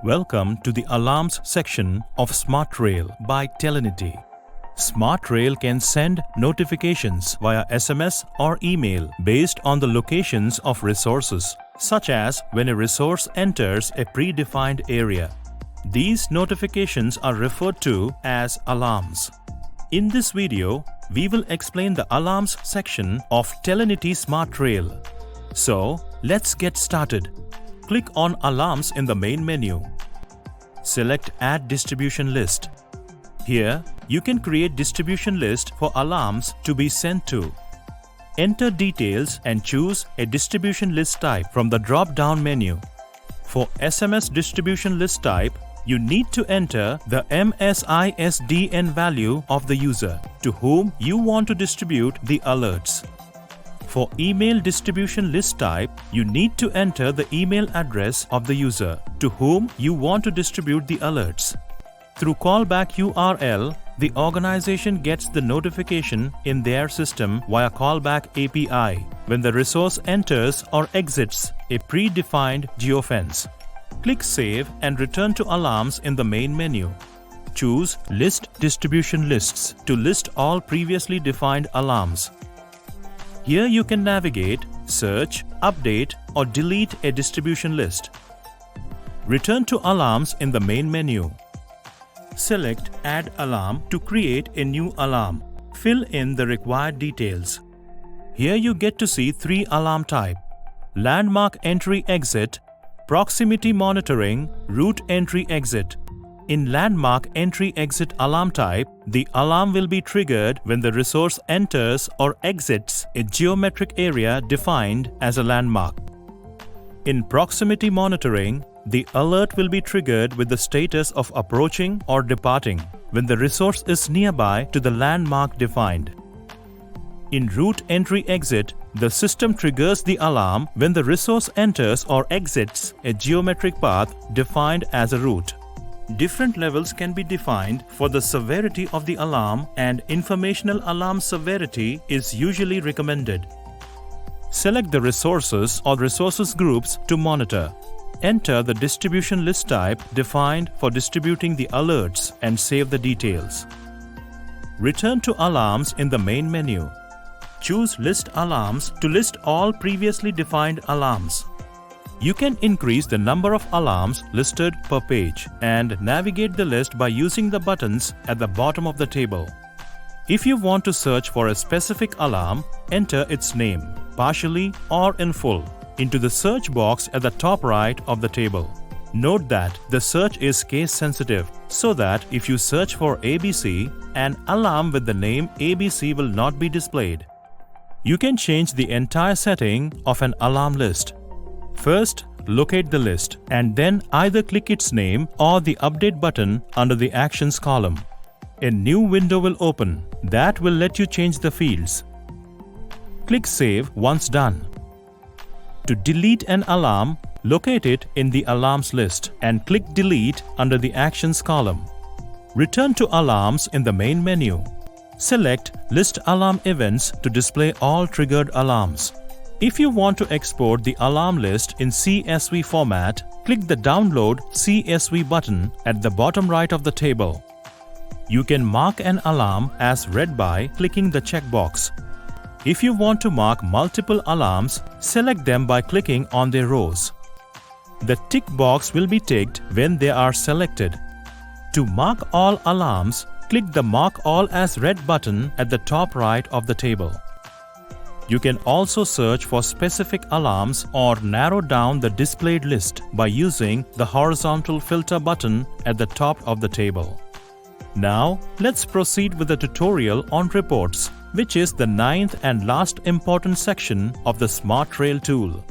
Welcome to the Alarms section of SmartRail by Telenity. SmartRail can send notifications via SMS or email based on the locations of resources, such as when a resource enters a predefined area. These notifications are referred to as alarms. In this video, we will explain the Alarms section of Telenity SmartRail. So, let's get started. Click on Alarms in the main menu. Select Add Distribution List. Here, you can create distribution list for alarms to be sent to. Enter details and choose a distribution list type from the drop-down menu. For SMS distribution list type, you need to enter the MSISDN value of the user to whom you want to distribute the alerts. For email distribution list type, you need to enter the email address of the user to whom you want to distribute the alerts. Through callback URL, the organization gets the notification in their system via callback API when the resource enters or exits a predefined geofence. Click Save and return to Alarms in the main menu. Choose List Distribution Lists to list all previously defined alarms. Here you can navigate, search, update, or delete a distribution list. Return to Alarms in the main menu. Select Add Alarm to create a new alarm. Fill in the required details. Here you get to see three alarm types: Landmark Entry Exit, Proximity Monitoring, Route Entry Exit. In Landmark Entry Exit alarm type, the alarm will be triggered when the resource enters or exits a geometric area defined as a landmark. In Proximity Monitoring, the alert will be triggered with the status of approaching or departing when the resource is nearby to the landmark defined. In Route Entry Exit, the system triggers the alarm when the resource enters or exits a geometric path defined as a route. Different levels can be defined for the severity of the alarm, and informational alarm severity is usually recommended. Select the resources or resources groups to monitor. Enter the distribution list type defined for distributing the alerts and save the details. Return to Alarms in the main menu. Choose List Alarms to list all previously defined alarms. You can increase the number of alarms listed per page and navigate the list by using the buttons at the bottom of the table. If you want to search for a specific alarm, enter its name, partially or in full, into the search box at the top right of the table. Note that the search is case sensitive, so that if you search for ABC, an alarm with the name ABC will not be displayed. You can change the entire setting of an alarm list. First, locate the list and then either click its name or the Update button under the Actions column. A new window will open that will let you change the fields. Click Save once done. To delete an alarm, locate it in the Alarms list and click Delete under the Actions column. Return to Alarms in the main menu. Select List Alarm Events to display all triggered alarms. If you want to export the alarm list in CSV format, click the Download CSV button at the bottom right of the table. You can mark an alarm as read by clicking the checkbox. If you want to mark multiple alarms, select them by clicking on their rows. The tick box will be ticked when they are selected. To mark all alarms, click the Mark All as Read button at the top right of the table. You can also search for specific alarms or narrow down the displayed list by using the horizontal filter button at the top of the table. Now, let's proceed with the tutorial on reports, which is the ninth and last important section of the SmartRail tool.